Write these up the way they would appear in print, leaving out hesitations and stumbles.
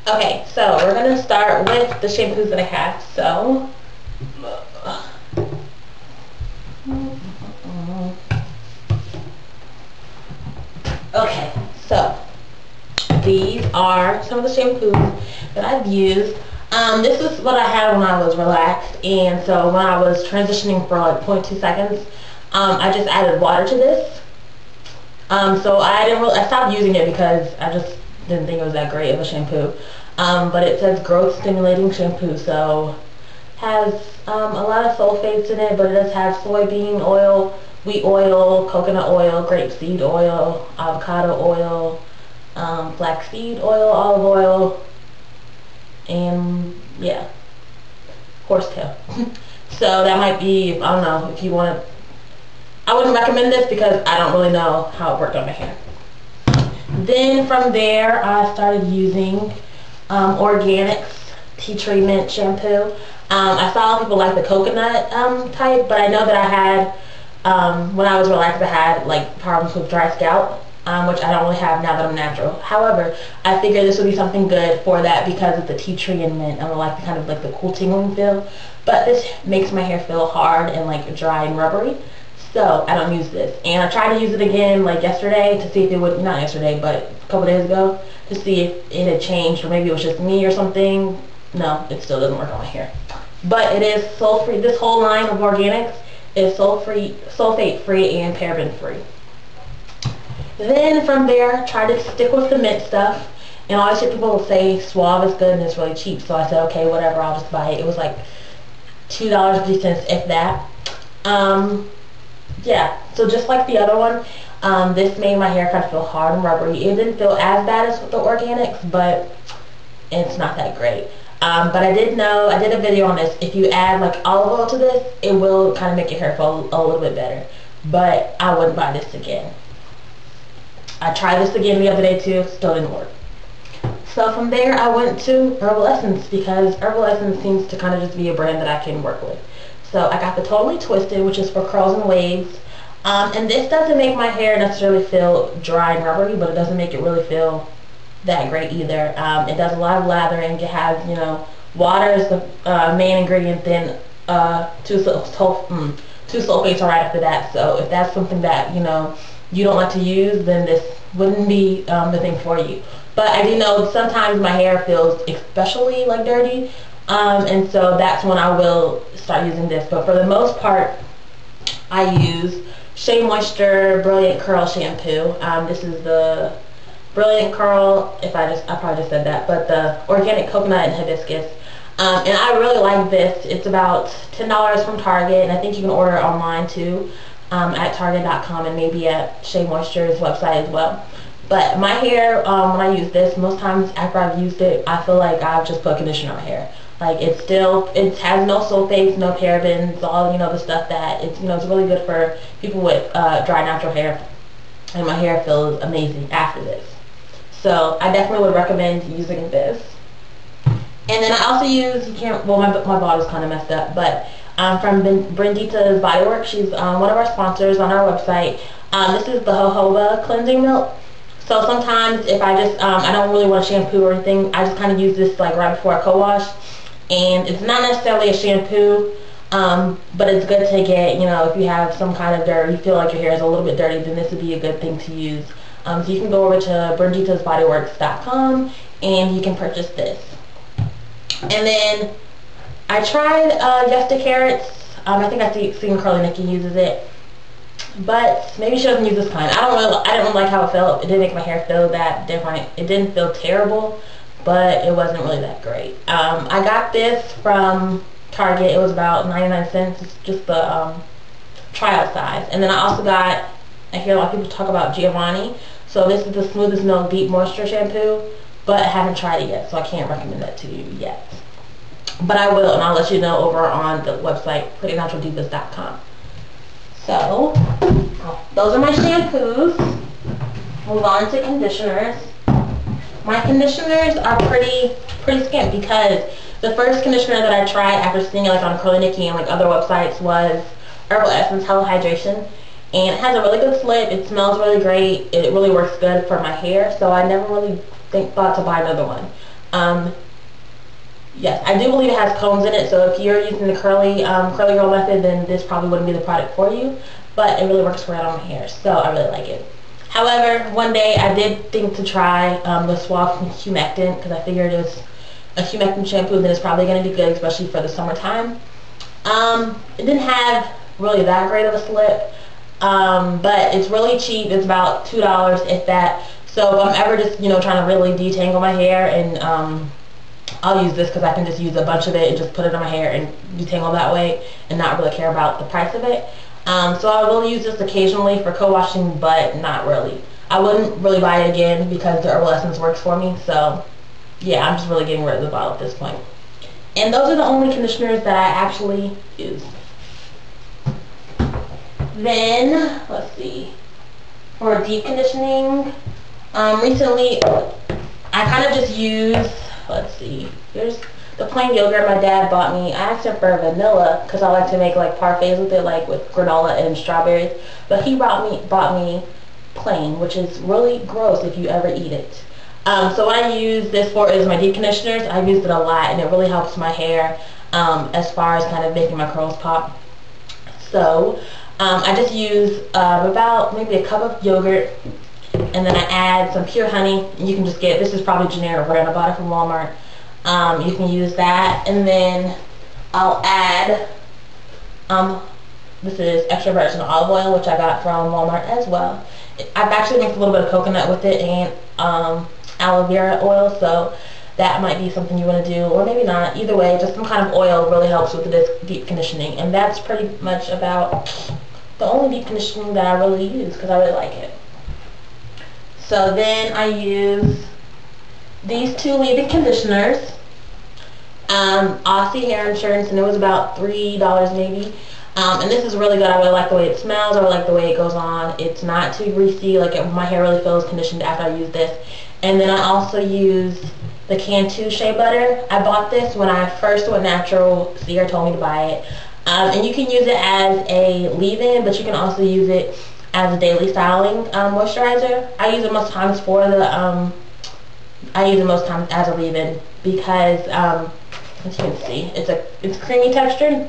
Okay, so we're going to start with the shampoos that I have. So, okay, so these are some of the shampoos that I've used. This is what I had when I was relaxed, and so when I was transitioning for like 0.2 seconds, I just added water to this. So I stopped using it because I just didn't think it was that great of a shampoo. But it says growth stimulating shampoo, so has a lot of sulfates in it, but it does have soybean oil, wheat oil, coconut oil, grapeseed oil, avocado oil, flaxseed oil, olive oil, and yeah, horsetail. So that might be, I don't know, if you want to, I wouldn't recommend this because I don't really know how it worked on my hair. Then from there, I started using Organics tea treatment shampoo. I saw people like the coconut type, but I know that I had, when I was relaxed, I had like problems with dry scalp, which I don't really have now that I'm natural. However, I figured this would be something good for that because of the tea tree and mint. I don't like the kind of like the cool tingling feel, but this makes my hair feel hard and like dry and rubbery. So I don't use this, and I tried to use it again like yesterday to see if it would, not yesterday, but a couple days ago, to see if it had changed or maybe it was just me or something. No, it still doesn't work on my hair. But it is sulfate. This whole line of Organics is sulfate free and paraben free. Then from there, try to stick with the mint stuff. And I always hear people say Suave is good and it's really cheap, so I said okay, whatever, I'll just buy it. It was like $2.50 if that. Yeah, so just like the other one, this made my hair kind of feel hard and rubbery. It didn't feel as bad as the Organics, but it's not that great. But I did know, I did a video on this, if you add like olive oil to this, it will kind of make your hair feel a little bit better. But I wouldn't buy this again. I tried this again the other day too, still didn't work. So from there I went to Herbal Essence because Herbal Essence seems to kind of just be a brand that I can work with. So I got the Totally Twisted, which is for curls and waves. And this doesn't make my hair necessarily feel dry and rubbery, but it doesn't make it really feel that great either. It does a lot of lathering. It has, you know, water is the main ingredient, then two sulfates are right after that. So if that's something that, you know, you don't like to use, then this wouldn't be the thing for you. But I do know sometimes my hair feels especially like dirty. And so that's when I will start using this. But for the most part, I use Shea Moisture Brilliant Curl Shampoo. This is the Brilliant Curl, I probably just said that, but the Organic Coconut and Hibiscus. And I really like this. It's about $10 from Target, and I think you can order it online too, at Target.com and maybe at Shea Moisture's website as well. But my hair, when I use this, most times after I've used it, I feel like I've just put conditioner on my hair. Like it has no sulfates, no parabens, all, you know, the stuff that it's, you know, it's really good for people with dry natural hair. And my hair feels amazing after this. So I definitely would recommend using this. And then I also use, my bottle's kind of messed up, but from Brendita's Body Works. She's one of our sponsors on our website. This is the jojoba cleansing milk. So sometimes if I just, I don't really want a shampoo or anything, I just kind of use this like right before I co-wash. And it's not necessarily a shampoo, but it's good to get, you know, if you have some kind of dirt, you feel like your hair is a little bit dirty, then this would be a good thing to use. So you can go over to BrenditasBodyWorks.com and you can purchase this. And then I tried Yes to Carrots. I think I seen Curly Nikki uses it, but maybe she doesn't use this kind. I didn't really like how it felt. It didn't make my hair feel that different. It didn't feel terrible, but it wasn't really that great. I got this from Target. It was about 99 cents. It's just the trial size. And then I also got, I hear a lot of people talk about Giovanni. So this is the Smoothest Milk Deep Moisture Shampoo, but I haven't tried it yet, so I can't recommend that to you yet. But I will, and I'll let you know over on the website, prettynaturaldivas.com. So, those are my shampoos. Move on to conditioners. My conditioners are pretty skimp because the first conditioner that I tried after seeing it like on Curly Nikki and like other websites was Herbal Essence Hello Hydration. And it has a really good slip. It smells really great. It really works good for my hair. So I never really thought to buy another one. Yes, I do believe it has combs in it, so if you're using the curly girl method, then this probably wouldn't be the product for you, but it really works great on my hair, so I really like it. However, one day I did think to try the Suave Humectant, because I figured it was a humectant shampoo that is probably going to be good, especially for the summertime. It didn't have really that great of a slip, but it's really cheap. It's about $2, if that. So if I'm ever just, trying to really detangle my hair, and I'll use this because I can just use a bunch of it and just put it on my hair and detangle that way and not really care about the price of it. So I will use this occasionally for co-washing, but not really. I wouldn't really buy it again because the Herbal Essence works for me. So yeah, I'm just really getting rid of the bottle at this point. And those are the only conditioners that I actually use. Then, let's see, for deep conditioning, recently I kind of just use, let's see, here's the plain yogurt my dad bought me. I asked him for vanilla because I like to make like parfaits with it, like with granola and strawberries, but he bought me plain, which is really gross if you ever eat it. So what I use this for is my deep conditioners. I've used it a lot, and it really helps my hair as far as kind of making my curls pop. So I just use about maybe a cup of yogurt, and then I add some pure honey. You can just get, this is probably generic brand, I bought it from Walmart. You can use that, and then I'll add this is extra virgin olive oil, which I got from Walmart as well. I've actually mixed a little bit of coconut with it, and aloe vera oil, so that might be something you want to do, or maybe not. Either way, just some kind of oil really helps with this deep conditioning, and that's pretty much about the only deep conditioning that I really use because I really like it. So then I use these two leave-in conditioners, Aussie Hair Insurance, and it was about $3 maybe. And this is really good. I really like the way it smells. I really like the way it goes on. It's not too greasy. Like my hair really feels conditioned after I use this. And then I also use the Cantu Shea Butter. I bought this when I first went natural. Seer told me to buy it. And you can use it as a leave-in, but you can also use it as a daily styling moisturizer. I use it most times for the I use it most times as a leave-in because as you can see, it's creamy textured.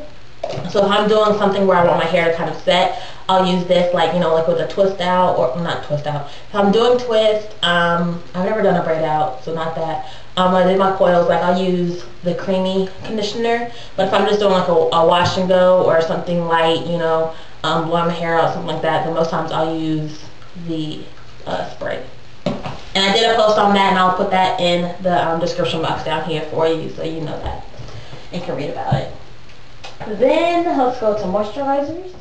So if I'm doing something where I want my hair to kind of set, I'll use this, like, like with a twist out, or not twist out. If I'm doing twist, I've never done a braid out, so not that. When I do my coils, like, I'll use the creamy conditioner. But if I'm just doing like a wash and go or something light, blowing my hair out, something like that, then most times I'll use the spray. And I did a post on that, and I'll put that in the description box down here for you, so you know that and can read about it. Then let's go to moisturizers.